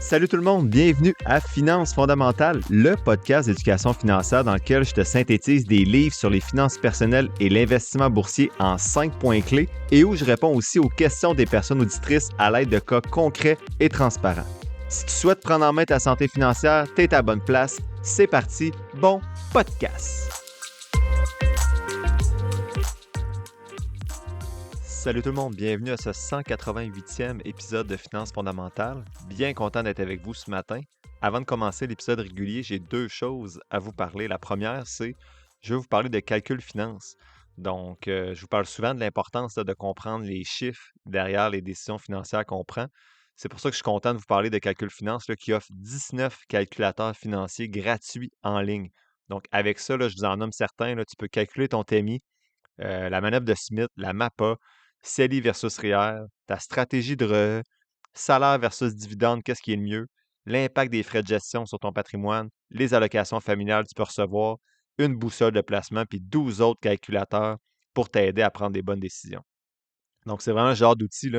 Salut tout le monde, bienvenue à Finances fondamentales, le podcast d'éducation financière dans lequel je te synthétise des livres sur les finances personnelles et l'investissement boursier en 5 points clés et où je réponds aussi aux questions des personnes auditrices à l'aide de cas concrets et transparents. Si tu souhaites prendre en main ta santé financière, t'es à la bonne place. C'est parti, bon podcast! Salut tout le monde, bienvenue à ce 188e épisode de Finances fondamentales. Bien content d'être avec vous ce matin. Avant de commencer l'épisode régulier, j'ai deux choses à vous parler. La première, c'est je vais vous parler de calcul finance. Donc, je vous parle souvent de l'importance de comprendre les chiffres derrière les décisions financières qu'on prend. C'est pour ça que je suis content de vous parler de calcul finance qui offre 19 calculateurs financiers gratuits en ligne. Donc, avec ça, je vous en nomme certains. Tu peux calculer ton TMI, la manœuvre de Smith, la MAPA, CELI versus REER, ta stratégie de salaire versus dividende, qu'est-ce qui est le mieux, l'impact des frais de gestion sur ton patrimoine, les allocations familiales que tu peux recevoir, une boussole de placement, puis 12 autres calculateurs pour t'aider à prendre des bonnes décisions. Donc, c'est vraiment un genre d'outil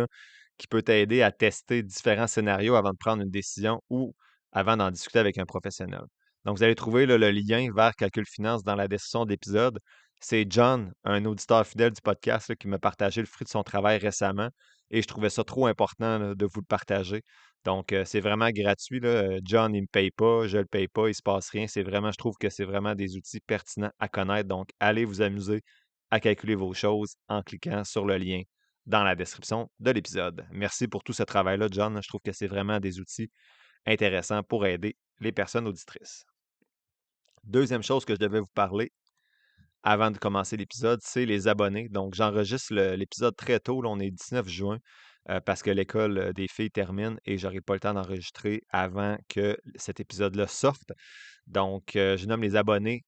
qui peut t'aider à tester différents scénarios avant de prendre une décision ou avant d'en discuter avec un professionnel. Donc, vous allez trouver le lien vers Calcul Finance dans la description de l'épisode. C'est John, un auditeur fidèle du podcast, qui m'a partagé le fruit de son travail récemment et je trouvais ça trop important de vous le partager. Donc, c'est vraiment gratuit. John, il ne me paye pas, je ne le paye pas, il ne se passe rien. Je trouve que c'est vraiment des outils pertinents à connaître. Donc, allez vous amuser à calculer vos choses en cliquant sur le lien dans la description de l'épisode. Merci pour tout ce travail-là, John. Je trouve que c'est vraiment des outils intéressants pour aider les personnes auditrices. Deuxième chose que je devais vous parler avant de commencer l'épisode, c'est les abonnés. Donc, j'enregistre l'épisode très tôt. Là, on est 19 juin parce que l'école des filles termine et je n'aurai pas le temps d'enregistrer avant que cet épisode-là sorte. Donc, je nomme les abonnés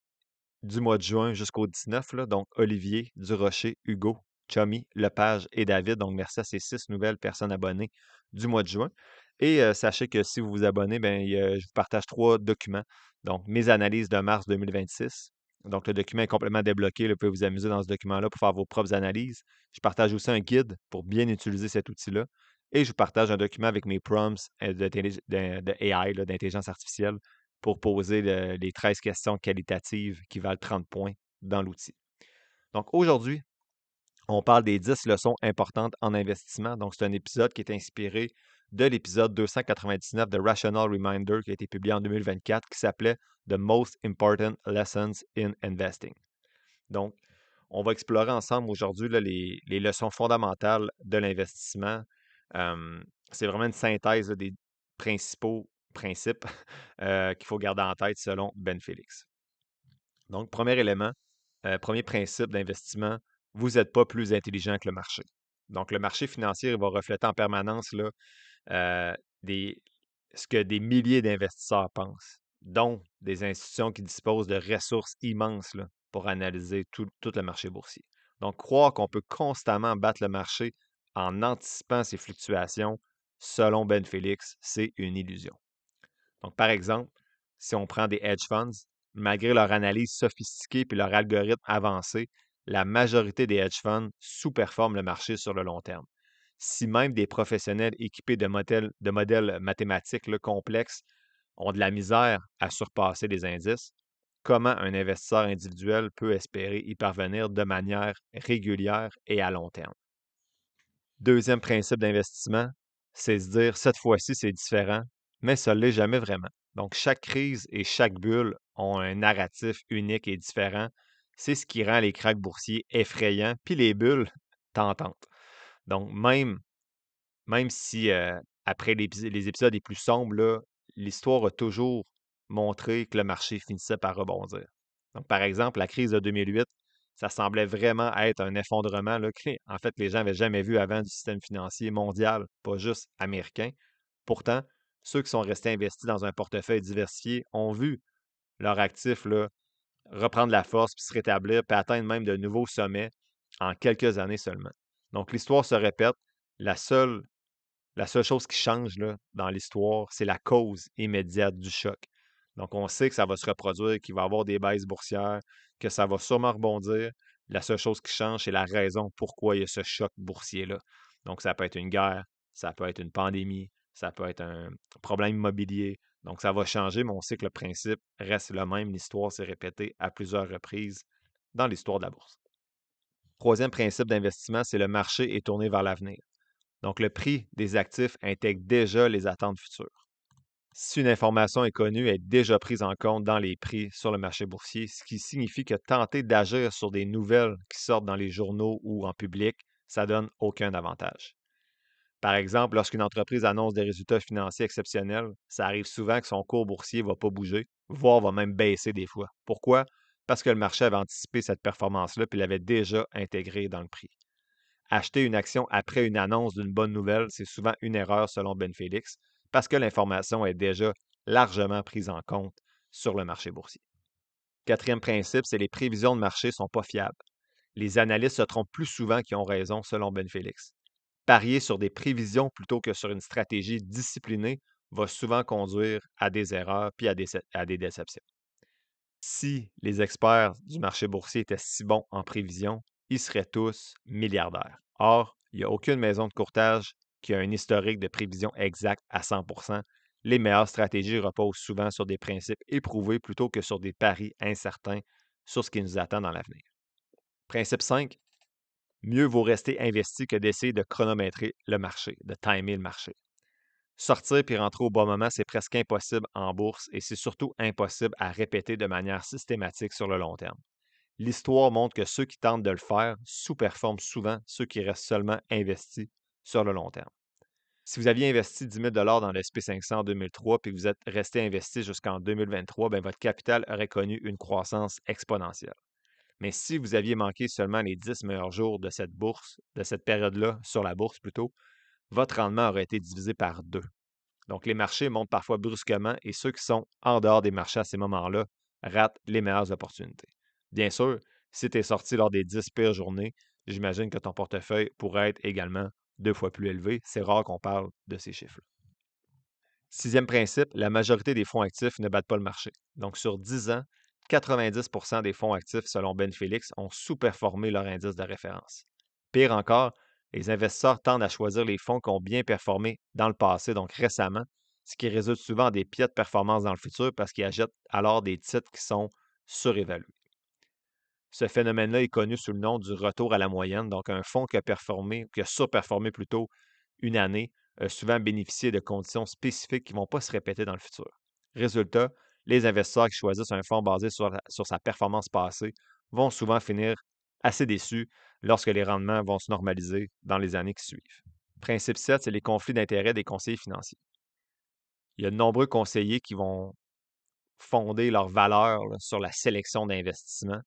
du mois de juin jusqu'au 19, donc Olivier, Durocher, Hugo, Chummy, Lepage et David. Donc, merci à ces 6 nouvelles personnes abonnées du mois de juin. Et sachez que si vous vous abonnez, je vous partage 3 documents. Donc, mes analyses de mars 2026. Donc, le document est complètement débloqué. Vous pouvez vous amuser dans ce document-là pour faire vos propres analyses. Je partage aussi un guide pour bien utiliser cet outil-là. Et je vous partage un document avec mes prompts de AI, d'intelligence artificielle, pour poser les 13 questions qualitatives qui valent 30 points dans l'outil. Donc aujourd'hui, on parle des 10 leçons importantes en investissement. Donc c'est un épisode qui est inspiré de l'épisode 299 de Rational Reminder qui a été publié en 2024 qui s'appelait The Most Important Lessons in Investing. Donc, on va explorer ensemble aujourd'hui les leçons fondamentales de l'investissement. C'est vraiment une synthèse des principaux principes qu'il faut garder en tête selon Ben Félix. Donc, premier élément, premier principe d'investissement, vous n'êtes pas plus intelligent que le marché. Donc, le marché financier va refléter en permanence euh, des, ce que des milliers d'investisseurs pensent, dont des institutions qui disposent de ressources immenses pour analyser tout le marché boursier. Donc, croire qu'on peut constamment battre le marché en anticipant ses fluctuations, selon Ben Félix, c'est une illusion. Donc, par exemple, si on prend des hedge funds, malgré leur analyse sophistiquée et leur algorithme avancé, la majorité des hedge funds sous-performent le marché sur le long terme. Si même des professionnels équipés de modèles mathématiques complexes ont de la misère à surpasser les indices, comment un investisseur individuel peut espérer y parvenir de manière régulière et à long terme? Deuxième principe d'investissement, c'est se dire cette fois-ci c'est différent, mais ça ne l'est jamais vraiment. Donc chaque crise et chaque bulle ont un narratif unique et différent. C'est ce qui rend les cracks boursiers effrayants, puis les bulles tentantes. Donc même si après les épisodes les plus sombres, l'histoire a toujours montré que le marché finissait par rebondir. Donc, par exemple, la crise de 2008, ça semblait vraiment être un effondrement en fait, les gens n'avaient jamais vu avant du système financier mondial, pas juste américain. Pourtant, ceux qui sont restés investis dans un portefeuille diversifié ont vu leurs actifs reprendre la force, puis se rétablir, puis atteindre même de nouveaux sommets en quelques années seulement. Donc, l'histoire se répète. La seule la seule chose qui change dans l'histoire, c'est la cause immédiate du choc. Donc, on sait que ça va se reproduire, qu'il va y avoir des baisses boursières, que ça va sûrement rebondir. La seule chose qui change, c'est la raison pourquoi il y a ce choc boursier-là. Donc, ça peut être une guerre, ça peut être une pandémie, ça peut être un problème immobilier. Donc, ça va changer, mais on sait que le principe reste le même. L'histoire s'est répétée à plusieurs reprises dans l'histoire de la bourse. Troisième principe d'investissement, c'est le marché est tourné vers l'avenir. Donc, le prix des actifs intègre déjà les attentes futures. Si une information est connue, elle est déjà prise en compte dans les prix sur le marché boursier, ce qui signifie que tenter d'agir sur des nouvelles qui sortent dans les journaux ou en public, ça donne aucun avantage. Par exemple, lorsqu'une entreprise annonce des résultats financiers exceptionnels, ça arrive souvent que son cours boursier ne va pas bouger, voire va même baisser des fois. Pourquoi? Parce que le marché avait anticipé cette performance-là puis l'avait déjà intégrée dans le prix. Acheter une action après une annonce d'une bonne nouvelle, c'est souvent une erreur selon Ben Félix, parce que l'information est déjà largement prise en compte sur le marché boursier. Quatrième principe, c'est les prévisions de marché ne sont pas fiables. Les analystes se trompent plus souvent qu'ils ont raison selon Ben Félix. Parier sur des prévisions plutôt que sur une stratégie disciplinée va souvent conduire à des erreurs puis à des déceptions. Si les experts du marché boursier étaient si bons en prévision, ils seraient tous milliardaires. Or, il n'y a aucune maison de courtage qui a un historique de prévision exact à 100%. Les meilleures stratégies reposent souvent sur des principes éprouvés plutôt que sur des paris incertains sur ce qui nous attend dans l'avenir. Principe 5, mieux vaut rester investi que d'essayer de chronométrer le marché, de timer le marché. Sortir puis rentrer au bon moment, c'est presque impossible en bourse et c'est surtout impossible à répéter de manière systématique sur le long terme. L'histoire montre que ceux qui tentent de le faire sous-performent souvent ceux qui restent seulement investis sur le long terme. Si vous aviez investi 10 000 dans le SP500 en 2003 puis que vous êtes resté investi jusqu'en 2023, bien, votre capital aurait connu une croissance exponentielle. Mais si vous aviez manqué seulement les 10 meilleurs jours de cette bourse, de cette période-là sur la bourse plutôt, votre rendement aurait été divisé par 2. Donc, les marchés montent parfois brusquement et ceux qui sont en dehors des marchés à ces moments-là ratent les meilleures opportunités. Bien sûr, si tu es sorti lors des 10 pires journées, j'imagine que ton portefeuille pourrait être également 2 fois plus élevé. C'est rare qu'on parle de ces chiffres-là. Sixième principe, la majorité des fonds actifs ne battent pas le marché. Donc, sur 10 ans, 90 des fonds actifs, selon Ben Félix, ont sous-performé leur indice de référence. Pire encore, les investisseurs tendent à choisir les fonds qui ont bien performé dans le passé, donc récemment, ce qui résulte souvent en des piètres performances dans le futur parce qu'ils achètent alors des titres qui sont surévalués. Ce phénomène-là est connu sous le nom du retour à la moyenne, donc un fonds qui a performé, qui a surperformé plutôt une année, a souvent bénéficié de conditions spécifiques qui ne vont pas se répéter dans le futur. Résultat, les investisseurs qui choisissent un fonds basé sur sa performance passée vont souvent finir assez déçus lorsque les rendements vont se normaliser dans les années qui suivent. Principe 7, c'est les conflits d'intérêts des conseillers financiers. Il y a de nombreux conseillers qui vont fonder leur valeur là, sur la sélection d'investissements,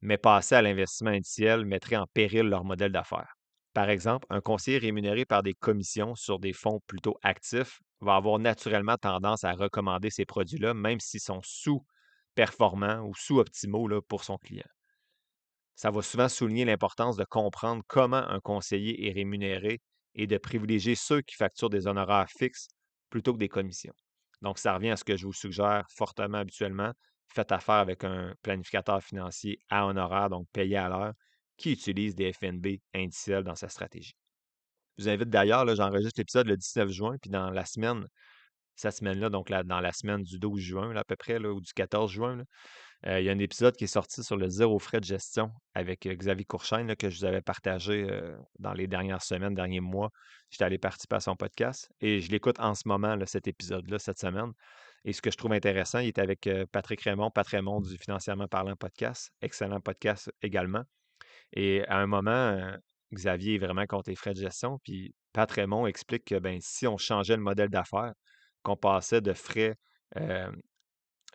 mais passer à l'investissement initial mettrait en péril leur modèle d'affaires. Par exemple, un conseiller rémunéré par des commissions sur des fonds plutôt actifs va avoir naturellement tendance à recommander ces produits-là, même s'ils sont sous-performants ou sous-optimaux là, pour son client. Ça va souvent souligner l'importance de comprendre comment un conseiller est rémunéré et de privilégier ceux qui facturent des honoraires fixes plutôt que des commissions. Donc, ça revient à ce que je vous suggère fortement habituellement. Faites affaire avec un planificateur financier à honoraires, donc payé à l'heure, qui utilise des FNB indiciels dans sa stratégie. Je vous invite d'ailleurs, là, j'enregistre l'épisode le 19 juin, puis dans la semaine, cette semaine-là, donc dans la semaine du 12 juin, là, à peu près, là, ou du 14 juin, là, il y a un épisode qui est sorti sur le zéro frais de gestion avec Xavier Courchaine là, que je vous avais partagé dans les dernières semaines, derniers mois. J'étais allé participer à son podcast et je l'écoute en ce moment, là, cet épisode-là, cette semaine. Et ce que je trouve intéressant, il est avec Patrick Raymond, Pat Raymond du Financièrement Parlant podcast. Excellent podcast également. Et à un moment, Xavier est vraiment contre les frais de gestion. Puis Pat Raymond explique que ben, si on changeait le modèle d'affaires, qu'on passait de frais euh,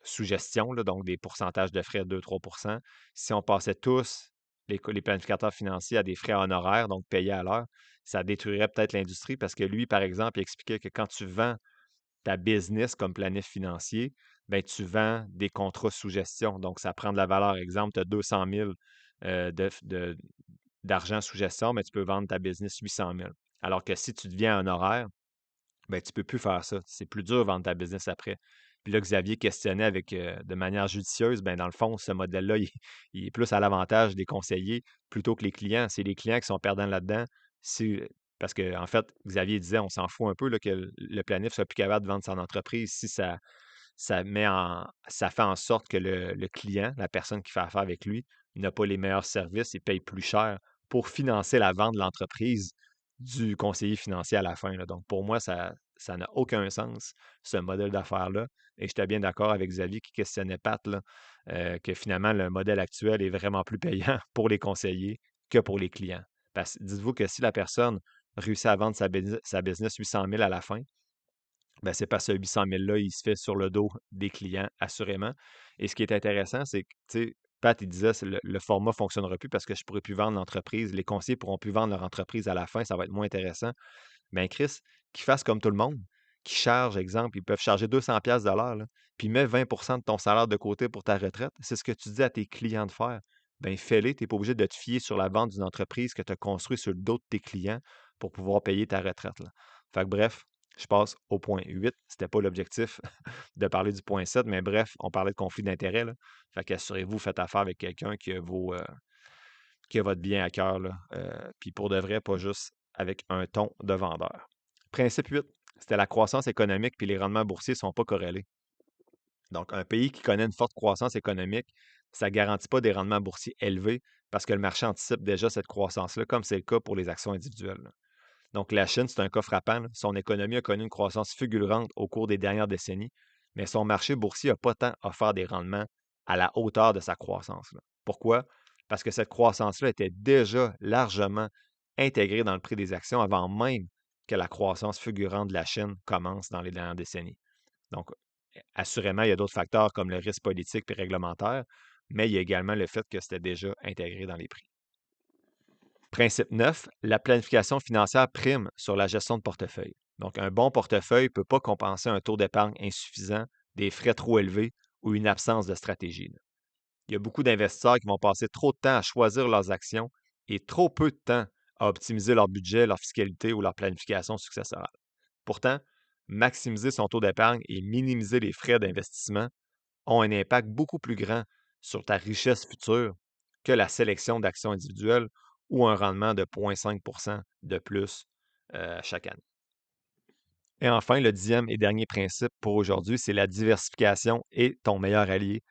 sous gestion, là, donc des pourcentages de frais de 2-3 si on passait tous les planificateurs financiers à des frais honoraires, donc payés à l'heure, ça détruirait peut-être l'industrie parce que lui, par exemple, il expliquait que quand tu vends ta business comme planif financier, ben, tu vends des contrats sous gestion. Donc, ça prend de la valeur. Exemple, tu as 200 000 d'argent sous gestion, mais tu peux vendre ta business 800 000. Alors que si tu deviens honoraire, ben, tu ne peux plus faire ça. C'est plus dur de vendre ta business après. Puis là, Xavier questionnait de manière judicieuse, ben, dans le fond, ce modèle-là, il est plus à l'avantage des conseillers plutôt que les clients. C'est les clients qui sont perdants là-dedans. Si Parce que, en fait, Xavier disait, on s'en fout un peu là, que le planif soit plus capable de vendre son entreprise si ça fait en sorte que le client, la personne qui fait affaire avec lui, n'a pas les meilleurs services et paye plus cher pour financer la vente de l'entreprise du conseiller financier à la fin, là. Donc, pour moi, ça n'a aucun sens, ce modèle d'affaires-là. Et j'étais bien d'accord avec Xavier qui questionnait Pat, là, que finalement, le modèle actuel est vraiment plus payant pour les conseillers que pour les clients. Parce que dites-vous que si la personne réussit à vendre sa business 800 000 à la fin, ben, c'est parce que ce 800 000-là, il se fait sur le dos des clients, assurément. Et ce qui est intéressant, c'est que, tu sais, Pat, il disait, le format ne fonctionnera plus parce que je ne pourrai plus vendre l'entreprise. Les conseillers ne pourront plus vendre leur entreprise à la fin, ça va être moins intéressant. Ben, Chris, qu'ils fassent comme tout le monde, qui charge, exemple, ils peuvent charger 200 pièces de l'heure, là, puis mets 20 de ton salaire de côté pour ta retraite. C'est ce que tu dis à tes clients de faire. Ben, fais-les, tu n'es pas obligé de te fier sur la vente d'une entreprise que tu as construite sur le dos de tes clients pour pouvoir payer ta retraite, là. Fait que bref, je passe au point 8. C'était pas l'objectif de parler du point 7, mais bref, on parlait de conflit d'intérêts, là. Fait qu'assurez-vous, faites affaire avec quelqu'un qui a votre bien à cœur, là. Puis pour de vrai, pas juste avec un ton de vendeur. Principe 8, c'était la croissance économique puis les rendements boursiers ne sont pas corrélés. Donc, un pays qui connaît une forte croissance économique, ça ne garantit pas des rendements boursiers élevés parce que le marché anticipe déjà cette croissance-là, comme c'est le cas pour les actions individuelles, là. Donc, la Chine, c'est un cas frappant, là. Son économie a connu une croissance fulgurante au cours des dernières décennies, mais son marché boursier n'a pas tant offert des rendements à la hauteur de sa croissance, là. Pourquoi? Parce que cette croissance-là était déjà largement intégrée dans le prix des actions avant même que la croissance fulgurante de la Chine commence dans les dernières décennies. Donc, assurément, il y a d'autres facteurs comme le risque politique et réglementaire, mais il y a également le fait que c'était déjà intégré dans les prix. Principe 9, la planification financière prime sur la gestion de portefeuille. Donc, un bon portefeuille ne peut pas compenser un taux d'épargne insuffisant, des frais trop élevés ou une absence de stratégie, là. Il y a beaucoup d'investisseurs qui vont passer trop de temps à choisir leurs actions et trop peu de temps à optimiser leur budget, leur fiscalité ou leur planification successorale. Pourtant, maximiser son taux d'épargne et minimiser les frais d'investissement ont un impact beaucoup plus grand sur ta richesse future que la sélection d'actions individuelles ou un rendement de 0,5 de plus chaque année. Et enfin, le 10e et dernier principe pour aujourd'hui, c'est la diversification est ton meilleur allié.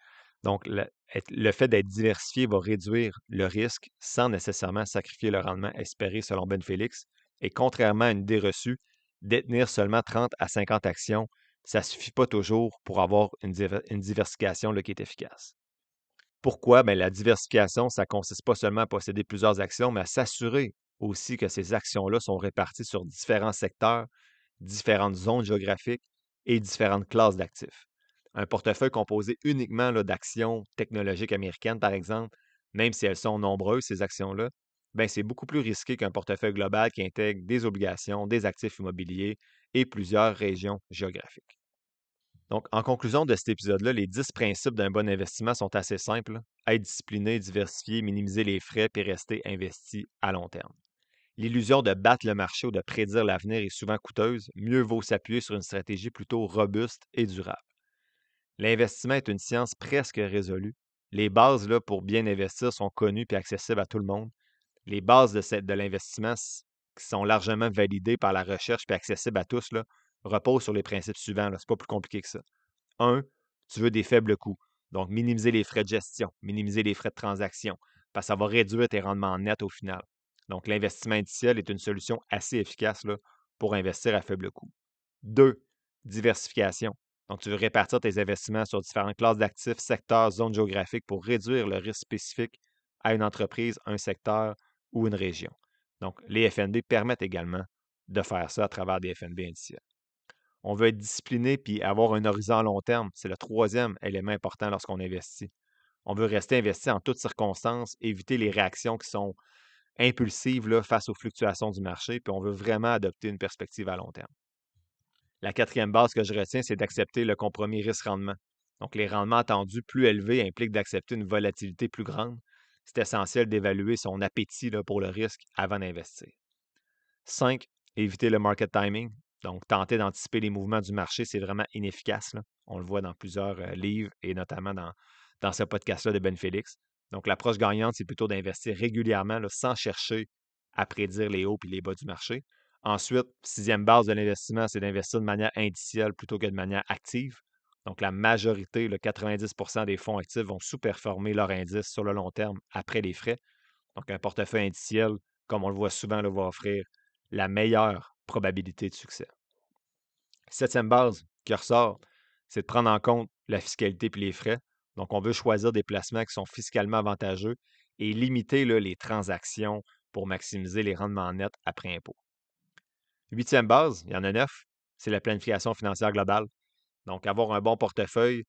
Donc, le fait d'être diversifié va réduire le risque sans nécessairement sacrifier le rendement espéré selon Ben Félix. Et contrairement à une idée reçue, détenir seulement 30 à 50 actions, ça ne suffit pas toujours pour avoir une diversification là, qui est efficace. Pourquoi? Bien, la diversification, ça ne consiste pas seulement à posséder plusieurs actions, mais à s'assurer aussi que ces actions-là sont réparties sur différents secteurs, différentes zones géographiques et différentes classes d'actifs. Un portefeuille composé uniquement là, d'actions technologiques américaines, par exemple, même si elles sont nombreuses, ces actions-là, ben, c'est beaucoup plus risqué qu'un portefeuille global qui intègre des obligations, des actifs immobiliers et plusieurs régions géographiques. Donc, en conclusion de cet épisode-là, les 10 principes d'un bon investissement sont assez simples, là. Être discipliné, diversifier, minimiser les frais, puis rester investi à long terme. L'illusion de battre le marché ou de prédire l'avenir est souvent coûteuse. Mieux vaut s'appuyer sur une stratégie plutôt robuste et durable. L'investissement est une science presque résolue. Les bases là, pour bien investir sont connues et accessibles à tout le monde. Les bases de l'investissement qui sont largement validées par la recherche et accessibles à tous là, reposent sur les principes suivants. Ce n'est pas plus compliqué que ça. Un, tu veux des faibles coûts. Donc, minimiser les frais de gestion, minimiser les frais de transaction, parce que ça va réduire tes rendements nets au final. Donc, l'investissement indiciel est une solution assez efficace là, pour investir à faible coût. Deux, diversification. Donc, tu veux répartir tes investissements sur différentes classes d'actifs, secteurs, zones géographiques pour réduire le risque spécifique à une entreprise, un secteur ou une région. Donc, les FNB permettent également de faire ça à travers des FNB indiciels. On veut être discipliné puis avoir un horizon à long terme. C'est le troisième élément important lorsqu'on investit. On veut rester investi en toutes circonstances, éviter les réactions qui sont impulsives là, face aux fluctuations du marché, puis on veut vraiment adopter une perspective à long terme. La quatrième base que je retiens, c'est d'accepter le compromis risque-rendement. Donc, les rendements attendus plus élevés impliquent d'accepter une volatilité plus grande. C'est essentiel d'évaluer son appétit là, pour le risque avant d'investir. 5, éviter le market timing. Donc, tenter d'anticiper les mouvements du marché, c'est vraiment inefficace, là. On le voit dans plusieurs livres et notamment dans ce podcast-là de Ben Félix. Donc, l'approche gagnante, c'est plutôt d'investir régulièrement là, sans chercher à prédire les hauts et les bas du marché. Ensuite, sixième base de l'investissement, c'est d'investir de manière indicielle plutôt que de manière active. Donc, la majorité, le 90% des fonds actifs vont sous-performer leur indice sur le long terme après les frais. Donc, un portefeuille indiciel, comme on le voit souvent, va offrir la meilleure probabilité de succès. Septième base qui ressort, c'est de prendre en compte la fiscalité et les frais. Donc, on veut choisir des placements qui sont fiscalement avantageux et limiter les transactions pour maximiser les rendements nets après impôt. Huitième base, il y en a 9, c'est la planification financière globale. Donc, avoir un bon portefeuille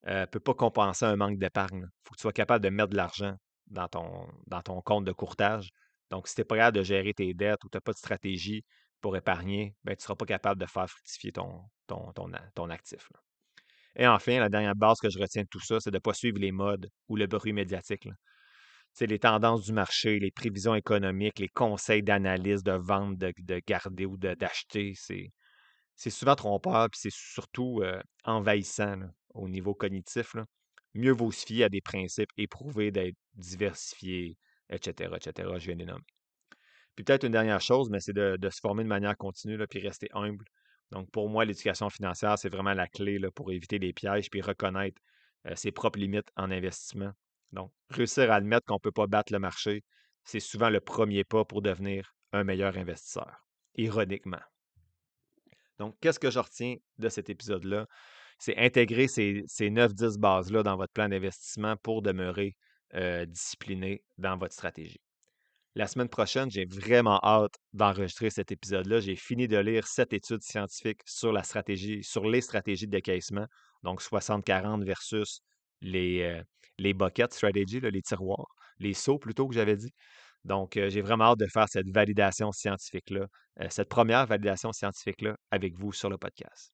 ne peut pas compenser un manque d'épargne. Il faut que tu sois capable de mettre de l'argent dans ton compte de courtage. Donc, si tu n'es pas capable de gérer tes dettes ou tu n'as pas de stratégie pour épargner, ben, tu ne seras pas capable de faire fructifier ton actif. Et enfin, la dernière base que je retiens de tout ça, c'est de ne pas suivre les modes ou le bruit médiatique. Les tendances du marché, les prévisions économiques, les conseils d'analyse, de vente, de garder ou d'acheter, c'est souvent trompeur, puis c'est surtout envahissant au niveau cognitif. Mieux vaut se fier à des principes éprouvés d'être diversifiés, etc., etc., je viens de les nommer. Puis peut-être une dernière chose, mais c'est de se former de manière continue, puis rester humble. Donc pour moi, l'éducation financière, c'est vraiment la clé pour éviter les pièges, puis reconnaître ses propres limites en investissement. Donc, réussir à admettre qu'on ne peut pas battre le marché, c'est souvent le premier pas pour devenir un meilleur investisseur, ironiquement. Donc, qu'est-ce que je retiens de cet épisode-là? C'est intégrer ces 9-10 bases-là dans votre plan d'investissement pour demeurer discipliné dans votre stratégie. La semaine prochaine, j'ai vraiment hâte d'enregistrer cet épisode-là. J'ai fini de lire 7 études scientifiques sur les stratégies de décaissement, donc 60-40 versus les bucket strategy, les tiroirs, les seaux plutôt que j'avais dit. Donc, j'ai vraiment hâte de faire cette validation scientifique-là, cette première validation scientifique-là avec vous sur le podcast.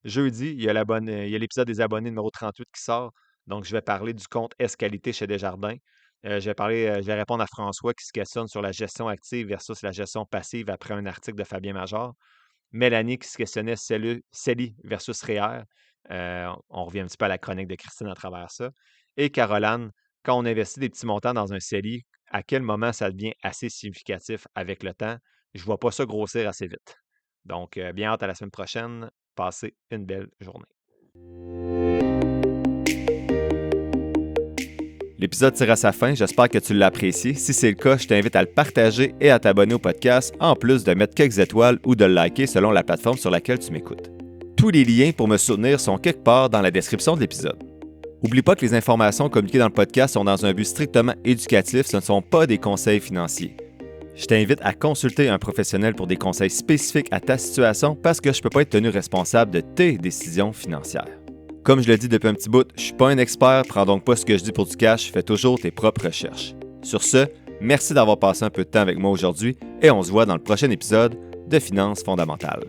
Jeudi, il y a l'épisode des abonnés numéro 38 qui sort. Donc, je vais parler du compte S-Qualité chez Desjardins. Je vais répondre à François qui se questionne sur la gestion active versus la gestion passive après un article de Fabien Major. Mélanie qui se questionnait CELI versus REER. On revient un petit peu à la chronique de Christine à travers ça. Et Caroline, quand on investit des petits montants dans un CELI, à quel moment ça devient assez significatif avec le temps? Je ne vois pas ça grossir assez vite. Donc, bien hâte à la semaine prochaine. Passez une belle journée. L'épisode tire à sa fin, j'espère que tu l'as apprécié. Si c'est le cas, je t'invite à le partager et à t'abonner au podcast, en plus de mettre quelques étoiles ou de le liker selon la plateforme sur laquelle tu m'écoutes. Tous les liens pour me soutenir sont quelque part dans la description de l'épisode. N'oublie pas que les informations communiquées dans le podcast sont dans un but strictement éducatif, ce ne sont pas des conseils financiers. Je t'invite à consulter un professionnel pour des conseils spécifiques à ta situation parce que je ne peux pas être tenu responsable de tes décisions financières. Comme je le dis depuis un petit bout, je ne suis pas un expert, prends donc pas ce que je dis pour du cash, fais toujours tes propres recherches. Sur ce, merci d'avoir passé un peu de temps avec moi aujourd'hui et on se voit dans le prochain épisode de Finances fondamentales.